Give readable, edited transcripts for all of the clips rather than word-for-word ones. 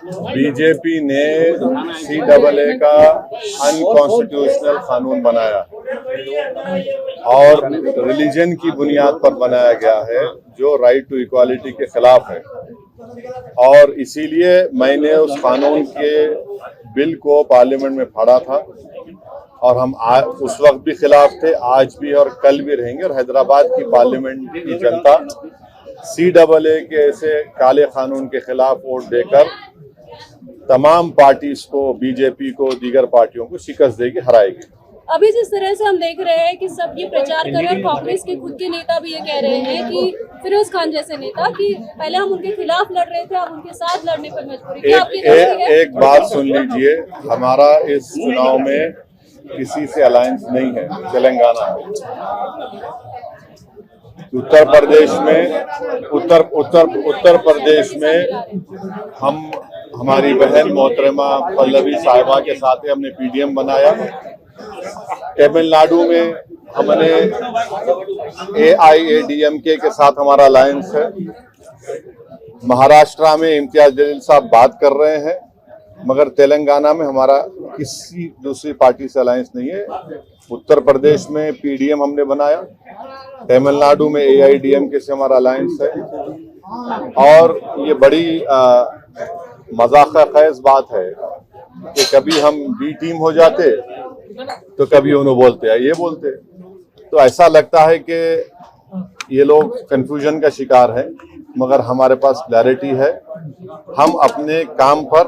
BJP ने CAA का unconstitutional कानून बनाया और रिलीजन की बुनियाद पर बनाया गया है, जो राइट टू इक्वालिटी के खिलाफ है। और इसीलिए मैंने उस कानून के बिल को पार्लियामेंट में फाड़ा था और हम उस वक्त भी खिलाफ थे, आज भी और कल भी रहेंगे। और हैदराबाद की पार्लियामेंट की जनता CAA के ऐसे काले कानून के खिलाफ वोट देकर तमाम पार्टीज को, बीजेपी को, दीगर पार्टियों को शिकस्त देगी, हराएगी। अभी जिस तरह से हम देख रहे हैं कि सब ये प्रचार कर रहे हैं, कांग्रेस के खुद के नेता भी ये कह रहे हैं कि फिरोज खान जैसे नेता कि पहले हम उनके खिलाफ लड़ रहे थे, अब उनके साथ लड़ने पर मजबूरी। एक बात सुन लीजिए, हमारा इस चुनाव में किसी से अलायंस नहीं है। तेलंगाना में, उत्तर प्रदेश में हम हमारी बहन मोहतरमा पल्लवी साहिबा के साथ हमने PDM बनाया। तमिलनाडु में हमने AIADMK के साथ हमारा अलायंस है। महाराष्ट्र में इम्तियाज जलील साहब बात कर रहे हैं, मगर तेलंगाना में हमारा किसी दूसरी पार्टी से अलायंस नहीं है। उत्तर प्रदेश में PDM हमने बनाया, तमिलनाडु में AIADMK से हमारा अलायंस है। और ये बड़ी मजाक खेज बात है कि कभी हम B टीम हो जाते तो कभी उन्होंने बोलते हैं, ये बोलते। तो ऐसा लगता है कि ये लोग कंफ्यूजन का शिकार है, मगर हमारे पास क्लैरिटी है। हम अपने काम पर,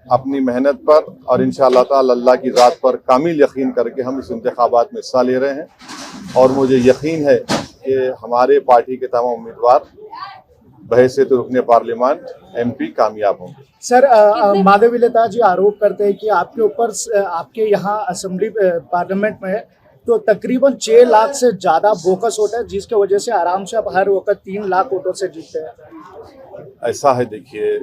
अपनी मेहनत पर और इंशाअल्लाह ताला अल्लाह की ज़ात पर कामिल यकीन करके हम इस इंतखाबात में हिस्सा ले रहे हैं। और मुझे यकीन है कि हमारे पार्टी के तमाम उम्मीदवार बहैसियत रुकने पार्लियामान MP कामयाब होंगे। सर, माधवी लता जी आरोप करते हैं कि आपके ऊपर, आपके यहाँ असेंबली पार्लियामेंट में तो तकरीबन 6 लाख से ज्यादा बोकस वोट है, जिसकी वजह से आराम से आप हर वक्त 3 लाख वोटों से जीतते हैं। ऐसा है, देखिए,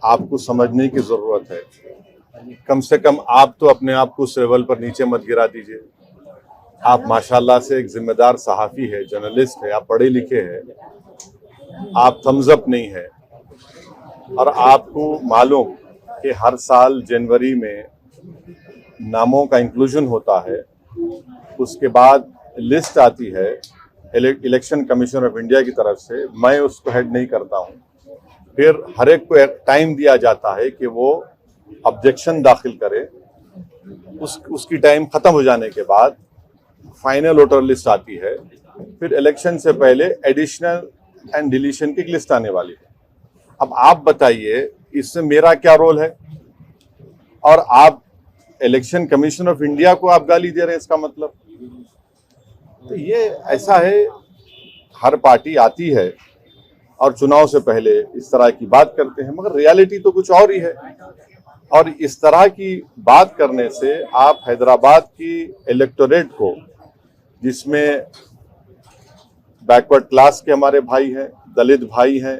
आपको समझने की जरूरत है। कम से कम आप तो अपने आप को उस लेवल पर नीचे मत गिरा दीजिए। आप माशाल्लाह से एक जिम्मेदार सहाफी है, जर्नलिस्ट है, आप पढ़े लिखे हैं, आप थम्स अप नहीं है। और आपको मालूम कि हर साल जनवरी में नामों का इंक्लूजन होता है, उसके बाद लिस्ट आती है इलेक्शन कमीशन ऑफ इंडिया की तरफ से, मैं उसको हेड नहीं करता हूं। फिर हर एक को एक टाइम दिया जाता है कि वो ऑब्जेक्शन दाखिल करे। उसकी टाइम खत्म हो जाने के बाद फाइनल वोटर लिस्ट आती है। फिर इलेक्शन से पहले एडिशनल एंड डिलीशन की लिस्ट आने वाली है। अब आप बताइए, इससे मेरा क्या रोल है? और आप इलेक्शन कमीशन ऑफ इंडिया को आप गाली दे रहे हैं, इसका मतलब? तो ये ऐसा है, हर पार्टी आती है और चुनाव से पहले इस तरह की बात करते हैं, मगर रियलिटी तो कुछ और ही है। और इस तरह की बात करने से आप हैदराबाद की इलेक्टोरेट को, जिसमें बैकवर्ड क्लास के हमारे भाई हैं, दलित भाई हैं,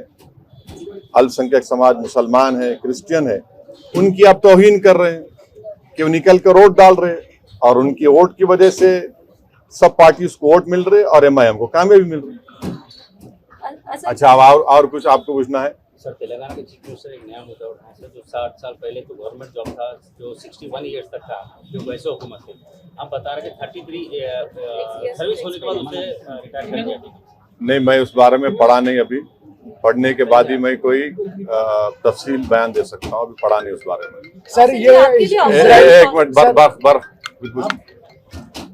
अल्पसंख्यक समाज, मुसलमान है, क्रिश्चियन है, उनकी आप तौहीन कर रहे हैं कि वो निकल कर वोट डाल रहे हैं और उनकी वोट की वजह से सब पार्टीज को वोट मिल रहे और MIM को कामयाबी मिल रही। अच्छा, अब और कुछ आपको पूछना है? सर, तेलंगाना के चीफ मिनिस्टर एक नया मुद्दा उठाया सर, जो 60 साल पहले तो गवर्नमेंट जॉब था, जो 61 ईयर्स तक था, जो वैसे हुकूमत थे। आप बता रहे कि 33 सर्विस होने के बाद उसे रिटायर कर दिया। नहीं, मैं उस बारे में पढ़ा नहीं। अभी पढ़ने के बाद ही मैं कोई तफसील बयान दे सकता हूँ, अभी पढ़ा नहीं उस बारे में। सर, ये एक मिनट,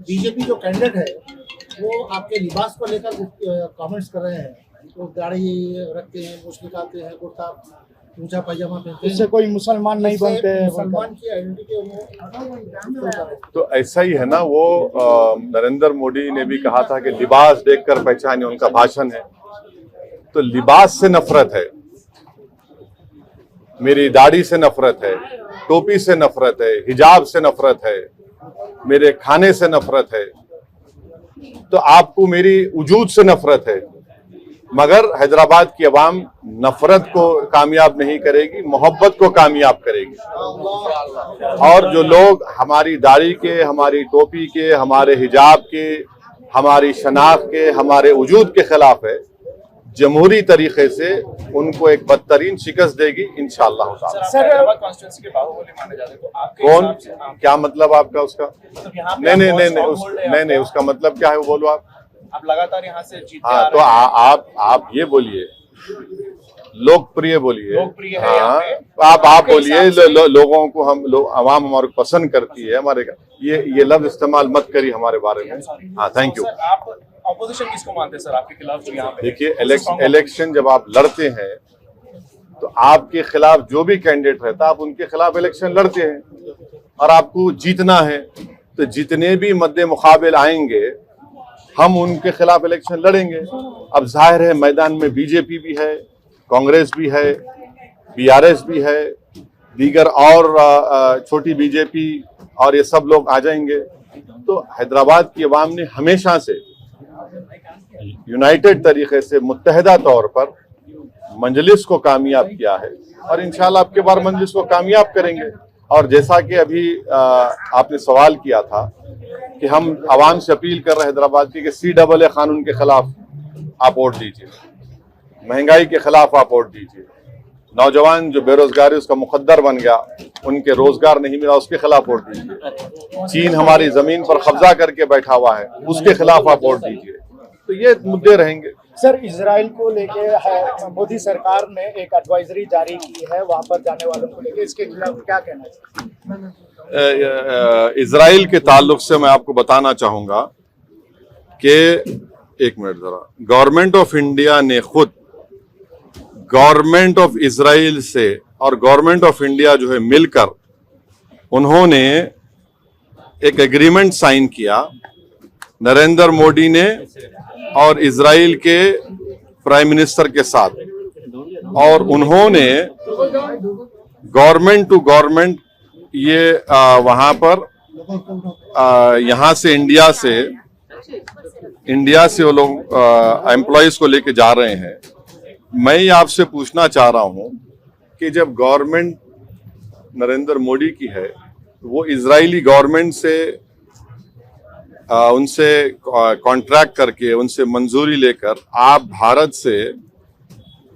बीजेपी जो कैंडिडेट है वो आपके लिबास को लेकर कमेंट्स कर रहे हैं। वो दाढ़ी रखते हैं, मूछ निकालते हैं, कुर्ता ऊंचा पायजामा पहनते हैं, इससे कोई मुसलमान नहीं बनते हैं, मुसलमान की आइडेंटिटी। तो ऐसा ही है ना, वो नरेंद्र मोदी ने भी कहा था कि लिबास देखकर पहचाने, उनका भाषण है। तो लिबास से नफरत है, मेरी दाढ़ी से नफरत है, टोपी से नफरत है, हिजाब से नफरत है, मेरे खाने से नफरत है, तो आपको मेरी वजूद से नफरत है। मगर हैदराबाद की आवाम नफरत को कामयाब नहीं करेगी, मोहब्बत को कामयाब करेगी। और जो लोग हमारी दाढ़ी के, हमारी टोपी के, हमारे हिजाब के, हमारी शनाख्त के, हमारे वजूद के खिलाफ है, जमहूरी तरीके से उनको एक बदतरीन शिकस्त देगी इंशाअल्लाह ताला। सर हैदराबाद कॉन्स्टिट्यूंसी के बाहुबली माने जाते हैं, तो आपके कौन, हिसाब से क्या मतलब आपका उसका? मतलब यहाँ पे नहीं आप नहीं बहुत नहीं strong hold है नहीं नहीं, उसका मतलब क्या है वो बोलो आप लगातार यहाँ से जीतते हाँ आ तो रहे हैं। आप ये बोलिए, लोकप्रिय बोलिए। लोकप्रिय है यहाँ हाँ पे। आप आपके बोलिए हिसाब से- लोगों को हम आवाम हमारे को पसंद करती है हमारे का, ये लफ्ज इस्तेमाल मत करिए हमारे बारे में। हाँ थैंक यू। सर आप ऑपोजिशन किसको मानते हैं सर आपके खिलाफ जो यहाँ पे? देखिए इलेक्शन जब आप लड़ते हैं तो आपके खिलाफ जो भी कैंडिडेट रहता है आप उनके खिलाफ इलेक्शन लड़ते हैं और आपको जीतना है, तो जितने भी मद्दे मुकाबिल आएंगे हम उनके खिलाफ इलेक्शन लड़ेंगे। अब जाहिर है मैदान में बीजेपी भी है, कांग्रेस भी है, बीआरएस भी है, दीगर और छोटी बीजेपी और ये सब लोग आ जाएंगे। तो हैदराबाद की अवाम ने हमेशा से यूनाइटेड तरीके से मुत्तहदा तौर पर मंजलिस को कामयाब किया है और इंशाल्लाह आपके बार मंजलिस को कामयाब करेंगे। और जैसा कि अभी आपने सवाल किया था कि हम आवाम से अपील कर रहे हैं हैदराबाद की कि CAA कानून के खिलाफ आप वोट दीजिए, महंगाई के खिलाफ आप वोट दीजिए, नौजवान जो बेरोजगारी उसका मुकद्दर बन गया, उनके रोजगार नहीं मिला, उसके खिलाफ वोट दीजिए, चीन हमारी जमीन पर कब्जा करके बैठा हुआ है उसके खिलाफ आप वोट दीजिए। तो ये मुद्दे रहेंगे। सर इजराइल को लेके मोदी सरकार ने एक एडवाइजरी जारी की है वहां पर जाने वालों को लेके, इसके खिलाफ क्या कहना चाहिए? इजराइल के ताल्लुक से मैं आपको बताना चाहूंगा कि एक मिनट जरा, गवर्नमेंट ऑफ इंडिया ने खुद गवर्नमेंट ऑफ इजराइल से और गवर्नमेंट ऑफ इंडिया जो है मिलकर उन्होंने एक एग्रीमेंट साइन किया, नरेंद्र मोदी ने और इजराइल के प्राइम मिनिस्टर के साथ, और उन्होंने गवर्नमेंट टू गवर्नमेंट ये वहां पर यहाँ से इंडिया से वो लोग एम्प्लॉयज को लेके जा रहे हैं। मैं ये आपसे पूछना चाह रहा हूं कि जब गवर्नमेंट नरेंद्र मोदी की है वो इजरायली गवर्नमेंट से उनसे कॉन्ट्रैक्ट करके उनसे मंजूरी लेकर आप भारत से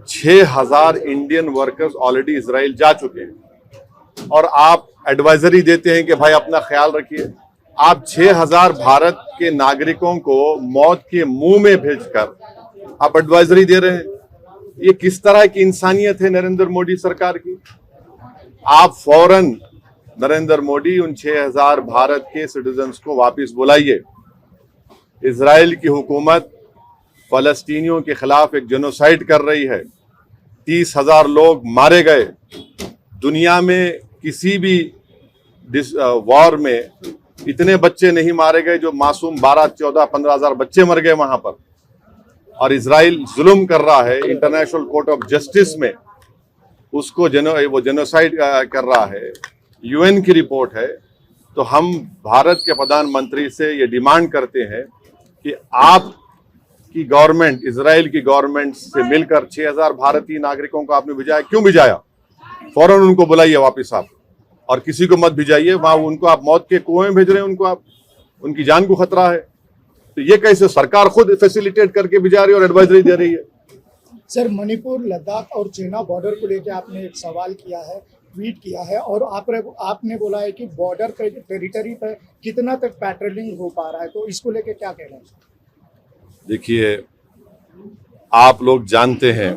6,000 इंडियन वर्कर्स ऑलरेडी इजराइल जा चुके हैं और आप एडवाइजरी देते हैं कि भाई अपना ख्याल रखिए। आप 6,000 भारत के नागरिकों को मौत के मुंह में भेजकर आप एडवाइजरी दे रहे हैं। ये किस तरह की इंसानियत है नरेंद्र मोदी सरकार की? आप फौरन नरेंद्र मोदी उन 6,000 भारत के सिटीजन्स को वापस बुलाइए। इजराइल की हुकूमत फलस्तीनियों के खिलाफ एक जेनोसाइड कर रही है, 30,000 लोग मारे गए। दुनिया में किसी भी वॉर में इतने बच्चे नहीं मारे गए जो मासूम 12, 14, 15,000 बच्चे मर गए वहां पर। और इजराइल जुल्म कर रहा है, इंटरनेशनल कोर्ट ऑफ जस्टिस में उसको वो जेनोसाइड कर रहा है, यूएन की रिपोर्ट है। तो हम भारत के प्रधानमंत्री से ये डिमांड करते हैं कि आप की गवर्नमेंट, इजराइल की गवर्नमेंट से मिलकर 6,000 भारतीय नागरिकों को आपने भिजाया, क्यों भिजाया? फौरन उनको बुलाइए वापस आप, और किसी को मत भिजाइए वहां, उनको आप मौत के कुएं में भेज रहे हैं, उनको आप, उनकी जान को खतरा है। तो ये कैसे सरकार खुद फैसिलिटेट करके भिजा रही है और एडवाइजरी दे रही है? सर मणिपुर, लद्दाख और चीना बॉर्डर को लेकर आपने एक सवाल किया है, ट्वीट किया है, और आपने बोला है कि बॉर्डर पे टेरिटरी पे कितना तक पेट्रोलिंग हो पा रहा है, तो इसको लेके क्या कहना है? देखिए, आप लोग जानते हैं,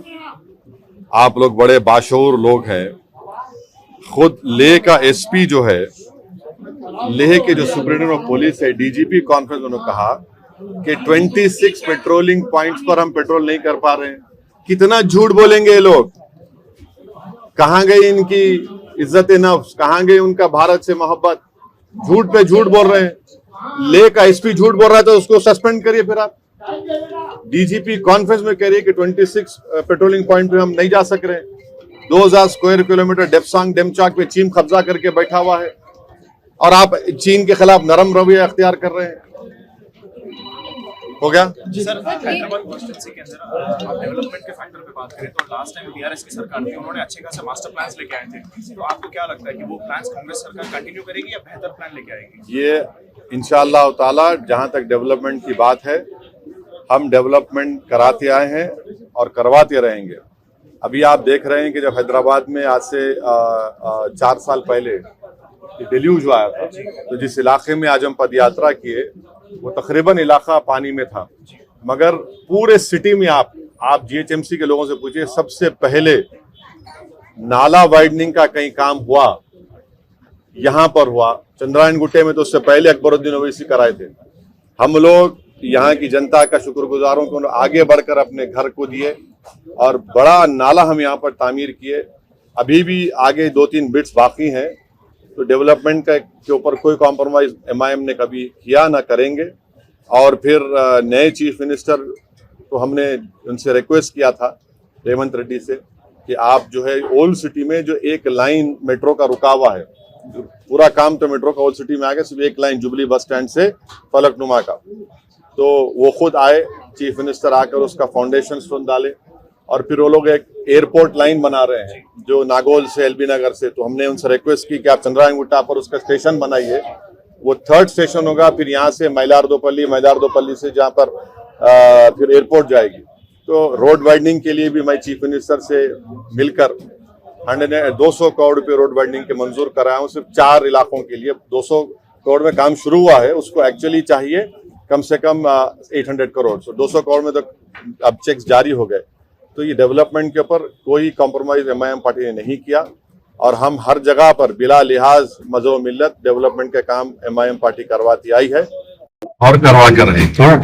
आप लोग बड़े बाशऊर लोग हैं। खुद लेह का एसपी जो है, लेह के जो सुप्रीडेंट ऑफ पुलिस है, डीजीपी कॉन्फ्रेंस, उन्होंने कहा कि 26 पेट्रोलिंग पॉइंट्स पर हम पेट्रोल नहीं कर पा रहे हैं। कितना झूठ बोलेंगे ये लोग? कहां गई इनकी इज्जत नफ्स, कहां गई उनका भारत से मोहब्बत? झूठ पे झूठ बोल रहे हैं। लेह का एसपी झूठ बोल रहा है तो उसको सस्पेंड करिए। फिर आप डीजीपी कॉन्फ्रेंस में कह रही है कि 26 पेट्रोलिंग पॉइंट पे हम नहीं जा सक रहे। 2000 स्क्वायर किलोमीटर डेप्सांग डेमचाक पे चीन कब्जा करके बैठा हुआ है और आप चीन के खिलाफ नरम रवैया अख्तियार कर रहे हैं। हो गया सर, हैदराबाद कॉन्स्टिट्यूंसी के अंदर आप डेवलपमेंट के फैक्टर पे बात करें तो लास्ट टाइम बीआरएस की सरकार थी, उन्होंने अच्छे खासे मास्टर प्लान्स लेके आए थे। तो आपको क्या लगता है कि वो प्लान्स कांग्रेस सरकार कंटिन्यू करेगी या बेहतर प्लान लेके आएगी? ये इंशाअल्लाह ताला, जहां तक डेवलपमेंट की बात है, हम डेवलपमेंट कराते आए हैं। और करवाते रहेंगे। अभी आप देख रहे हैं कि जब हैदराबाद में आज से 4 साल पहले डिल्यूज आया था, तो जिस इलाके में आज हम पद यात्रा किए वो तकरीबन इलाका पानी में था, मगर पूरे सिटी में आप GHMC के लोगों से पूछिए, सबसे पहले नाला वाइडनिंग का कहीं काम हुआ यहाँ पर हुआ। चंद्रायन गुट्टे में तो उससे पहले अकबरुद्दीन ओवैसी कराए थे। हम लोग यहाँ की जनता का शुक्रगुजार हूं कि उन्होंने आगे बढ़कर अपने घर को दिए और बड़ा नाला हम यहाँ पर तामीर किए। अभी भी आगे 2-3 बिट्स बाकी हैं, तो डेवलपमेंट के ऊपर कोई कॉम्प्रोमाइज MIM ने कभी किया ना करेंगे। और फिर नए चीफ मिनिस्टर को हमने उनसे रिक्वेस्ट किया था, रेवंत रेड्डी से, कि आप जो है ओल्ड सिटी में जो एक लाइन मेट्रो का रुका हुआ है, पूरा काम तो मेट्रो का ओल्ड सिटी में आ गया, सिर्फ एक लाइन जुबली बस स्टैंड से फलकनुमा का, तो वो खुद आए चीफ मिनिस्टर, आकर उसका फाउंडेशन स्टोन डाले। और फिर वो लोग एक एयरपोर्ट लाइन बना रहे हैं जो नागौल से LB नगर से, तो हमने उनसे रिक्वेस्ट की कि आप चंद्रायन गुट्टा पर उसका स्टेशन बनाइए। वो 3rd स्टेशन होगा, फिर यहाँ से मैलारदोपल्ली से जहाँ पर फिर एयरपोर्ट जाएगी। तो रोड वाइडनिंग के लिए भी मैं चीफ मिनिस्टर से मिलकर 200 करोड़ रुपए रोड वाइडनिंग के मंजूर कराया हूँ, सिर्फ 4 इलाकों के लिए। 200 करोड़ में काम शुरू हुआ है, उसको एक्चुअली चाहिए कम से कम 800 करोड़। तो 200 करोड़ में तो अब चेक्स जारी हो गए। तो ये डेवलपमेंट के ऊपर कोई कॉम्प्रोमाइज MIM पार्टी ने नहीं किया और हम हर जगह पर बिला लिहाज मजहब मिल्लत डेवलपमेंट के काम MIM पार्टी करवाती आई है और करवा कर रही है।